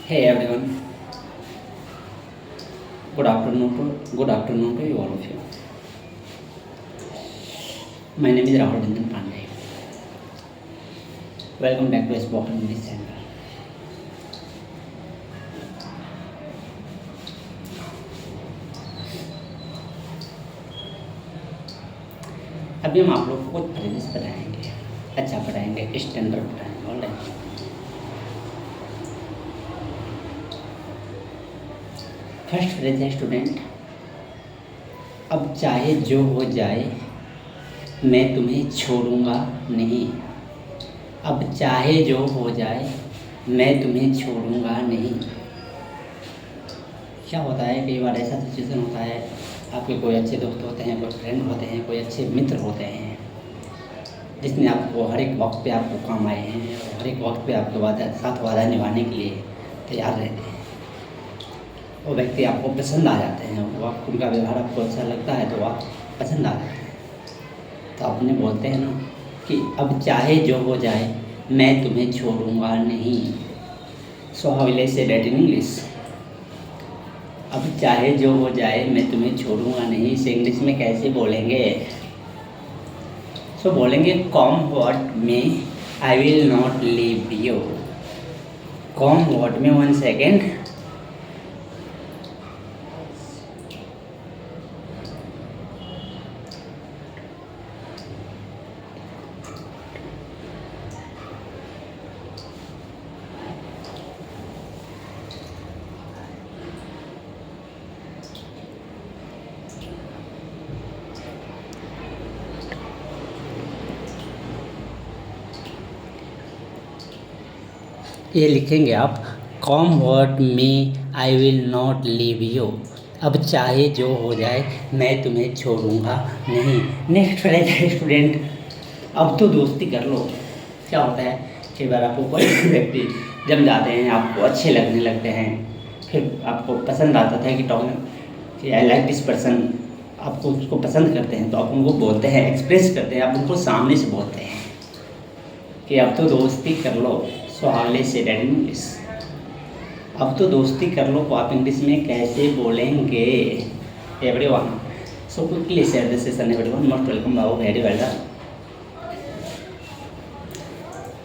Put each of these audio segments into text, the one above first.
Hey everyone, good afternoon to you all of you. My name is Rahul Ranjan Pandey. Welcome back to Spoken English Center. अभी हम आप लोग को कुछ phrases पढ़ाएंगे, अच्छा पढ़ाएंगे, स्टैंडर्ड पढ़ाएंगे। ऑलराइट, फर्स्ट फ्रेज है स्टूडेंट, अब चाहे जो हो जाए मैं तुम्हें छोड़ूंगा नहीं। अब चाहे जो हो जाए मैं तुम्हें छोड़ूंगा नहीं। क्या होता है, कई बार ऐसा सिचुएशन होता है, आपके कोई अच्छे दोस्त होते हैं, कोई फ्रेंड होते हैं, कोई अच्छे मित्र होते हैं, जिसने आपको हर एक वक्त पे आपको काम आए हैं, हर एक वक्त पे आपके साथ वादा निभाने के लिए तैयार रहते हैं। वो व्यक्ति आपको पसंद आ जाते हैं, वो आप उनका व्यवहार आपको अच्छा लगता है तो आप पसंद आ जाते हैं। तो आप उन्हें बोलते हैं ना कि अब चाहे जो हो जाए मैं तुम्हें छोड़ूंगा नहीं। सो हाउ विल आई से दैट इन इंग्लिश? अब चाहे जो हो जाए मैं तुम्हें छोड़ूंगा नहीं। इसे इंग्लिश में कैसे बोलेंगे? सो बोलेंगे कम व्हाट में I will not leave you. Come what में, 1 सेकेंड, ये लिखेंगे आप, कम व्हाट में I will not leave you. अब चाहे जो हो जाए मैं तुम्हें छोड़ूंगा नहीं। नेक्स्ट फ्रेज है स्टूडेंट, अब तो दोस्ती कर लो। क्या होता है, कई बार आपको कोई व्यक्ति जम जाते हैं, आपको अच्छे लगने लगते हैं, फिर आपको पसंद आता था कि आई लाइक दिस पर्सन, आपको उसको पसंद करते हैं तो आप उनको बोलते हैं, एक्सप्रेस करते हैं, आप उनको सामने से बोलते हैं कि अब तो दोस्ती कर लो। सो हाउ विल आई से दैट इन इंग्लिश? अब तो दोस्ती कर लो को आप इंग्लिश में कैसे बोलेंगे everyone? So quickly share this session everyone, most welcome, बाबू, वेरी वेल डन।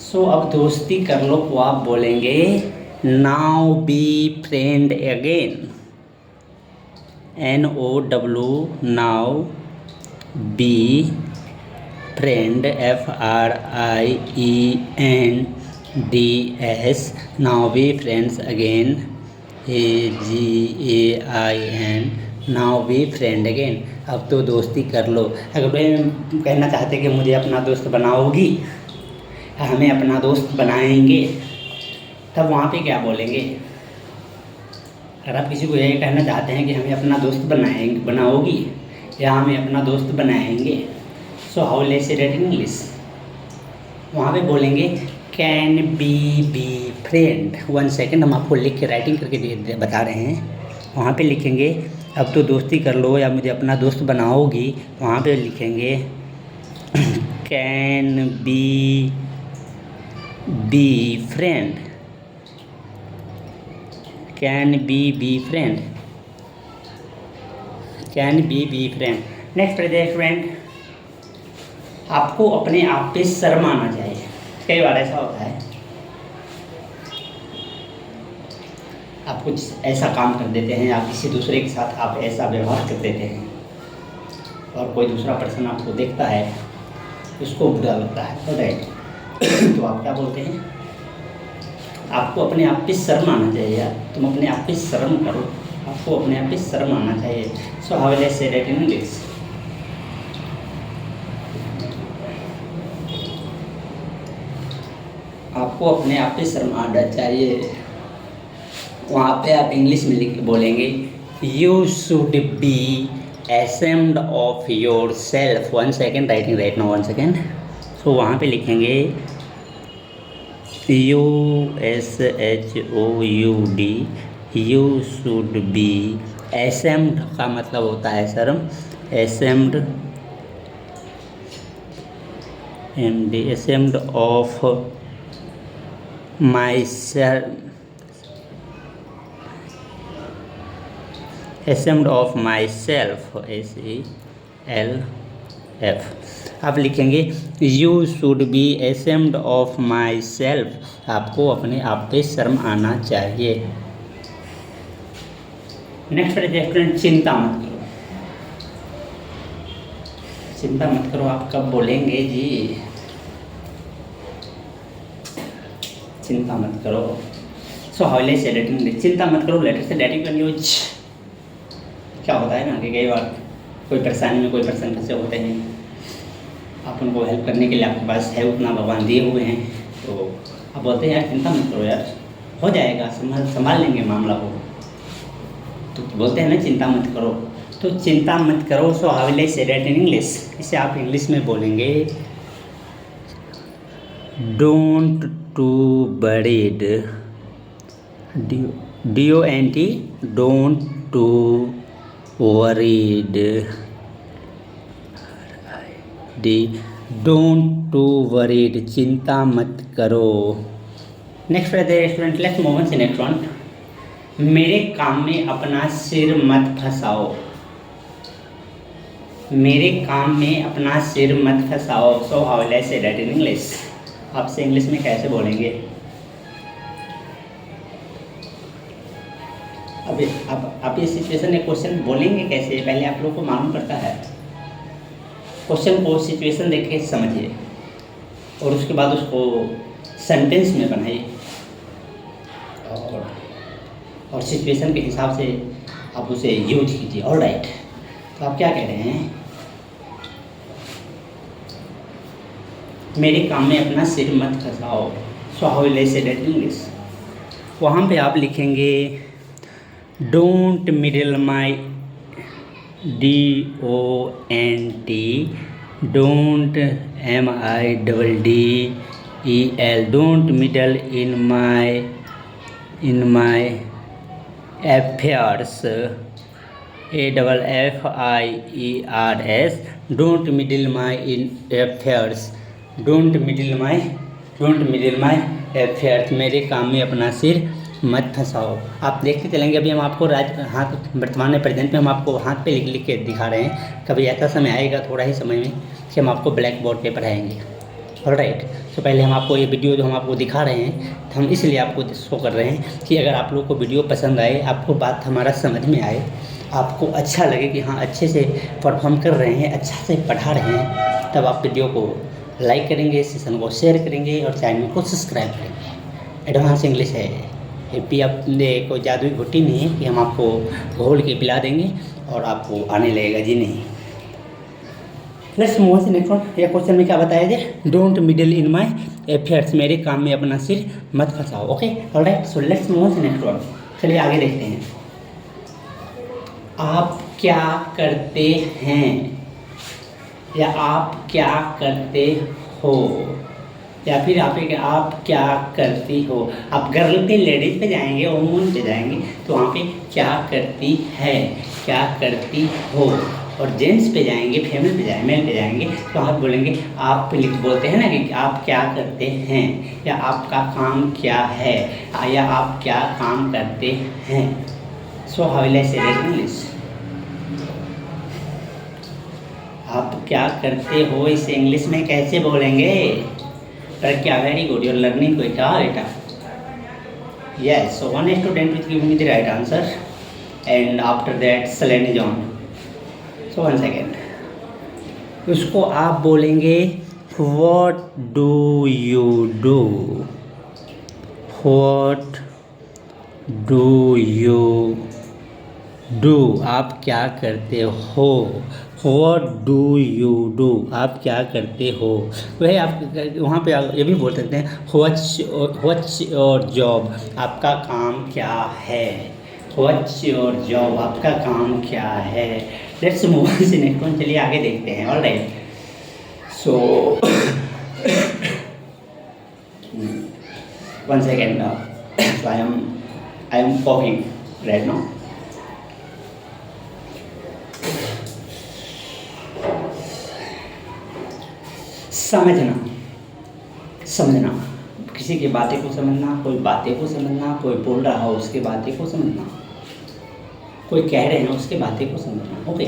सो अब दोस्ती कर लो को आप बोलेंगे now be friend again. NOW, now be friend, FRIENDS, now be friends again, AGAIN, now be friend again. अब तो दोस्ती कर लो। अगर कोई कहना चाहते कि मुझे अपना दोस्त बनाओगी, हमें अपना दोस्त बनाएंगे, तब वहाँ पे क्या बोलेंगे? अगर आप किसी को ये कहना चाहते हैं कि हमें अपना दोस्त बनाओगी या हमें अपना दोस्त बनाएंगे, सो हाउ विल आई से दैट इन इंग्लिश? वहाँ पे बोलेंगे कैन बी फ्रेंड। 1 सेकेंड, हम आपको लिख के राइटिंग करके बता रहे हैं। वहाँ पे लिखेंगे अब तो दोस्ती कर लो या मुझे अपना दोस्त बनाओगी, वहाँ पे लिखेंगे can be friend, can be friend, can be friend. Next friend, आपको अपने आप पे शर्म आना चाहिए। कई बार ऐसा होता है, आप कुछ ऐसा काम कर देते हैं या किसी दूसरे के साथ आप ऐसा व्यवहार कर देते हैं और कोई दूसरा पर्सन आपको देखता है, उसको बुरा लगता है, राइट? तो आप क्या बोलते हैं? आपको अपने आप पे शर्म आना चाहिए यार, तुम अपने आप पे शर्म करो, आपको अपने आप पे शर्म आना चाहिए। सो हाउ विल आई से दैट इन इंग्लिश? आपको अपने आप पे शर्म आना चाहिए। वहाँ पे आप इंग्लिश में बोलेंगे you should be ashamed of yourself। 1 second, writing right now, 1 second. So वहाँ पे लिखेंगे USHOUD, you should be. ashamed का मतलब होता है शर्म, ashamed, ashamed of myself, ashamed of myself, SELF। आप लिखेंगे you should be ashamed of myself, आपको अपने आप पे शर्म आना चाहिए। नेक्स्ट स्टूडेंट, चिंता मत करो। चिंता मत करो आप कब बोलेंगे जी? चिंता मत करो। सो हाउ विल आई से लेटिंग, चिंता मत करो लेटर से डेटिंग कैन यूज। क्या होता है ना कि कई बार कोई परेशानी में कोई पर्सन फंसे होते हैं, आप उनको हेल्प करने के लिए आपके पास है उतना भगवान दिए हुए हैं, तो आप बोलते हैं यार चिंता मत करो यार, हो जाएगा, संभाल लेंगे मामला को। तो बोलते हैं ना चिंता मत करो, तो चिंता मत करो। सो हाउ विल आई से दैट इन इंग्लिश, इसे आप इंग्लिश में बोलेंगे don't to worried, DONT, don't to worried, don't to worried, चिंता मत करो। Next student, let's move on to next one. मेरे काम में अपना सिर मत फंसाओ, मेरे काम में अपना सिर मत फंसाओ। सो हाउ विल आई से दैट इन इंग्लिश, आपसे इंग्लिश में कैसे बोलेंगे? अभी आप ये सिचुएशन में क्वेश्चन बोलेंगे कैसे, पहले आप लोग को मालूम पड़ता है। क्वेश्चन को सिचुएशन देख के समझिए और उसके बाद उसको सेंटेंस में बनाइए और सिचुएशन के हिसाब से आप उसे यूज कीजिए। ऑलराइट, तो आप क्या कह रहे हैं? मेरे काम में अपना सिर मत फंसाओ। सो हाउ विल आई से दैट इन इंग्लिश, वहाँ पे आप लिखेंगे don't middle my, DONT, don't MIDDEL, don't meddle in my affairs, AFFIERS, don't middle my in affairs, don't middle my affairs, मेरे काम में अपना सिर मत फंसाओ। आप देखते चलेंगे, अभी हम आपको हाथ वर्तमान में प्रेजेंट में हम आपको हाथ पे लिख के दिखा रहे हैं। कभी ऐसा समय आएगा थोड़ा ही समय में कि हम आपको ब्लैक बोर्ड पे पढ़ाएंगे। ऑलराइट, तो पहले हम आपको ये वीडियो जो हम आपको दिखा रहे हैं, तो हम इसलिए आपको शो कर रहे हैं कि अगर आप लोग को वीडियो पसंद आए, आपको बात हमारा समझ में आए, आपको अच्छा लगे कि हाँ अच्छे से परफॉर्म कर रहे हैं, अच्छा से पढ़ा रहे हैं, तब आप वीडियो को लाइक करेंगे, सेशन को शेयर करेंगे और चैनल को सब्सक्राइब करेंगे। एडवांस इंग्लिश है, ये अपने कोई जादुई घुट्टी नहीं है कि हम आपको घोल के पिला देंगे और आपको आने लगेगा जी, नहीं। Let's move on to next one. ये क्वेश्चन में क्या बताया जाए? Don't meddle in my affairs, मेरे काम में अपना सिर मत फंसाओ। Okay, alright, so let's move on to next one. चलिए आगे देखते हैं। आप क्या करते हैं या आप क्या करते हो, या फिर आप क्या करती हो। आप गर्ल पे लेडीज पे जाएंगे, वुमन पे जाएंगे तो वहाँ पे क्या करती है, क्या करती हो, और जेंट्स पे जाएंगे, फीमेल पे जाएंगे, मेल पे जाएंगे तो आप बोलेंगे, आप बोलते हैं ना कि आप क्या करते हैं, या आपका काम क्या है, या आप क्या काम करते हैं। सो हाउ विल आई से दैट इन इंग्लिश, आप क्या करते हो इसे इंग्लिश में कैसे बोलेंगे? पर क्या, वेरी गुड, यूर लर्निंग बेटा बेटा। Yes, so one student which give me the right answer and after that silence is on. So one second, उसको आप बोलेंगे what do you do, what do you do, आप क्या करते हो। What do you do, आप क्या करते हो। वही आप वहाँ पे ये भी बोल सकते हैं व्हाट्स योर जॉब, आपका काम क्या है। व्हाट्स योर जॉब, आपका काम क्या है। Let's move on to next one. चलिए आगे देखते हैं। Alright, so one second, so I am copying right now. समझना, किसी की बातें को समझना, कोई बातें को समझना, कोई बोल रहा हो उसकी बातें को समझना। कोई कह रहे हैं उसके बातें को समझना। ओके,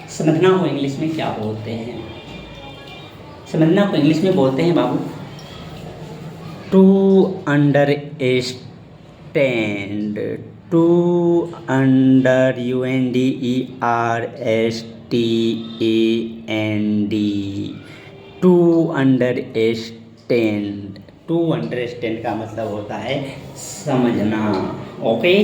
समझना को इंग्लिश में क्या बोलते हैं? समझना को इंग्लिश में बोलते हैं बाबू to understand. To under UNDERSTAND, to understand. To understand का मतलब होता है समझना। ओके,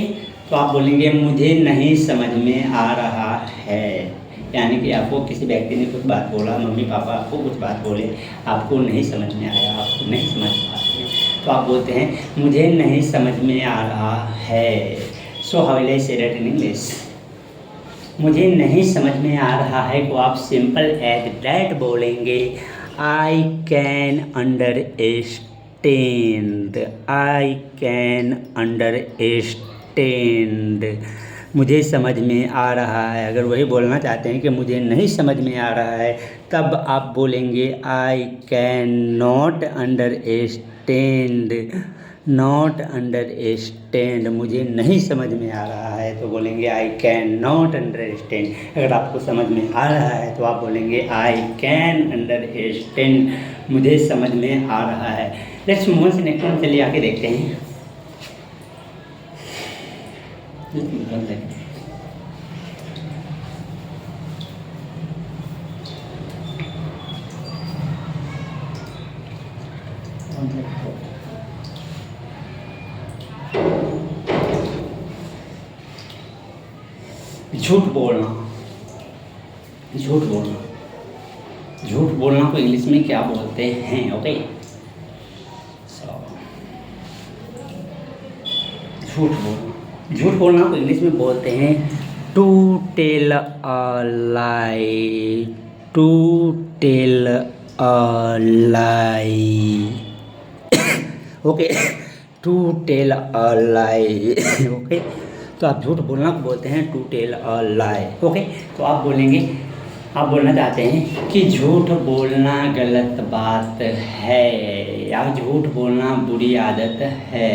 तो आप बोलेंगे मुझे नहीं समझ में आ रहा है, यानी कि आपको किसी व्यक्ति ने कुछ बात बोला, मम्मी पापा आपको कुछ बात बोले, आपको नहीं समझ में आया, आपको नहीं समझ पाते हैं, तो आप बोलते हैं मुझे नहीं समझ में आ रहा है। सो हाउ विल आई से दैट इन इंग्लिश? मुझे नहीं समझ में आ रहा है को आप सिंपल एज दैट बोलेंगे I can understand. I can understand, मुझे समझ में आ रहा है। अगर वही बोलना चाहते हैं कि मुझे नहीं समझ में आ रहा है, तब आप बोलेंगे आई can not understand. Not understand, मुझे नहीं समझ में आ रहा है तो बोलेंगे आई कैन नॉट अंडरस्टैंड। अगर आपको समझ में आ रहा है तो आप बोलेंगे आई कैन अंडरस्टैंड, मुझे समझ में आ रहा है। Let's move on, next one चलिए आगे देखते हैं। झूठ बोलना। झूठ बोलना, झूठ बोलना को इंग्लिश में क्या बोलते हैं? ओके, झूठ बोलना। झूठ बोलना को इंग्लिश में बोलते हैं to tell a lie. To tell a lie. Okay, to tell a lie. Okay, तो आप झूठ बोलना को बोलते हैं to tell a lie. Okay, तो आप बोलेंगे, आप बोलना चाहते हैं कि झूठ बोलना गलत बात है या झूठ बोलना बुरी आदत है,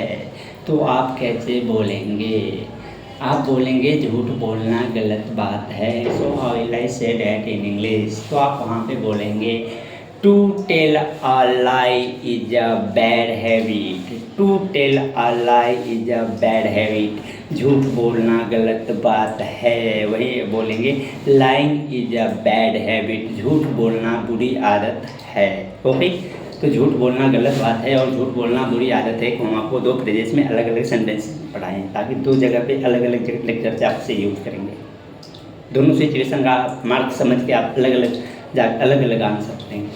तो आप कैसे बोलेंगे? आप बोलेंगे झूठ बोलना गलत बात है। सो हाउ विल आई से दैट इन इंग्लिश? तो आप वहाँ पे बोलेंगे to tell a lie is a bad habit. To tell a lie is a bad habit, झूठ बोलना गलत बात है। वही बोलेंगे lying is a bad habit, झूठ बोलना बुरी आदत है। ओके, तो झूठ बोलना गलत बात है और झूठ बोलना बुरी आदत है, हम आपको दो फ्रेजेस में अलग अलग सेंटेंस पढ़ाएं ताकि दो जगह पे अलग अलग लेक्चर से आपसे यूज़ करेंगे। दोनों सिचुएशन का मार्क समझ के आप अलग अलग आंसर देंगे।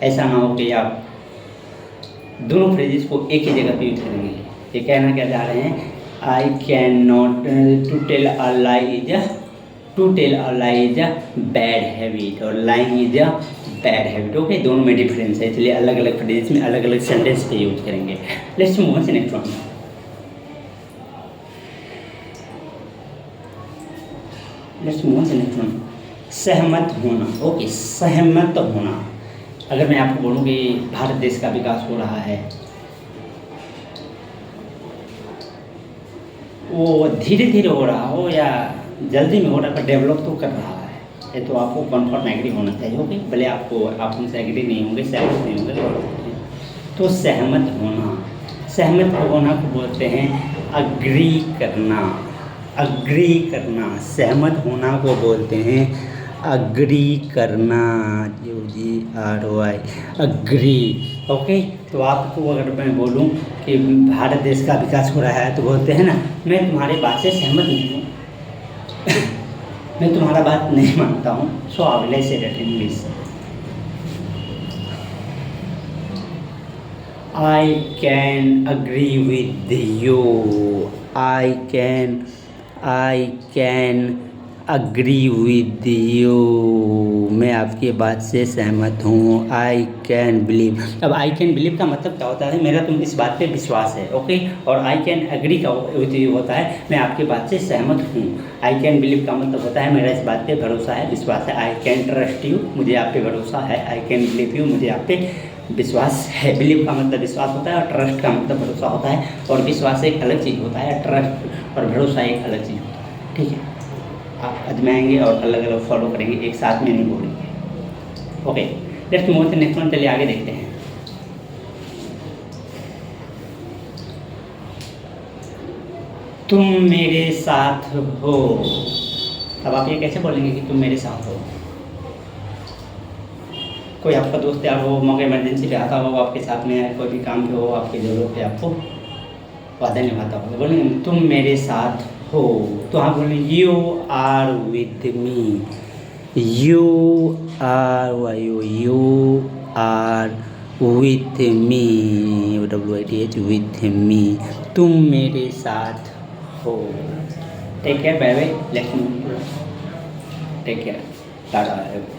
ऐसा ना हो कि आप दोनों फ्रेजेस को एक ही जगह पे यूज करेंगे। ये कहना क्या जा रहे हैं, I can not to tell a lie is a, to tell a lie is a bad habit और lying is a bad habit. Okay, दोनों में डिफरेंस है, इसलिए अलग अलग फ्रेजेस में अलग अलग सेंटेंस पे यूज करेंगे। Let's move on to next one. Let's move on to next one. सहमत होना। ओके, सहमत होना। अगर मैं आपको बोलूँ कि भारत देश का विकास हो रहा है, वो धीरे धीरे हो रहा हो या जल्दी में हो रहा है, पर डेवलप तो कर रहा है, ये तो आपको कम्फर्ट एग्री होना चाहिए। ओके, भले आप उनसे एग्री नहीं होंगे, सहमत नहीं होंगे, तो सहमत होना। सहमत होना को बोलते हैं अग्री करना। अग्री करना, सहमत होना को बोलते हैं अग्री करना। UGRY, agree. ओके, तो आपको अगर मैं बोलूं कि भारत देश का विकास हो रहा है तो बोलते हैं ना, मैं तुम्हारी बात से सहमत नहीं हूँ। मैं तुम्हारा बात नहीं मानता हूँ। So I will say that in English, I can agree with you. I can agree with you. मैं आपकी बात से सहमत हूँ। आई कैन बिलीव, अब आई कैन बिलीव का मतलब क्या होता है, मेरा तुम इस बात पे विश्वास है, ओके। और आई कैन एग्री का होता है मैं आपकी बात से सहमत हूँ। आई कैन बिलीव का मतलब होता है मेरा इस बात पे भरोसा है, विश्वास है। आई कैन ट्रस्ट यू, मुझे आप पे भरोसा है। आई कैन बिलीव यू, मुझे आप पे विश्वास है। बिलीव का मतलब विश्वास होता है और ट्रस्ट का मतलब भरोसा होता है। और विश्वास एक अलग चीज़ होता है, ट्रस्ट और भरोसा एक अलग चीज़ होता है, ठीक है। आप आजमाएंगे और अलग अलग फॉलो करेंगे, एक साथ में नहीं बोलेंगे, okay. Let's move to next one, चलिए आगे देखते हैं। तुम मेरे साथ हो, अब आप ये कैसे बोलेंगे कि तुम मेरे साथ हो। कोई आपका दोस्त यार हो, मौके इमरजेंसी पे आता हो, आपके साथ में है, कोई भी काम पे हो, आपकी ज़रूरत पे आपको वादा निभाता हो, बोलेंगे तुम मेरे साथ हो। तो आप बोलेंगे you are with me, you are वायु, you are with me, WITH, with me, तुम मेरे साथ हो। Take care, bye bye, let's take care, Tata.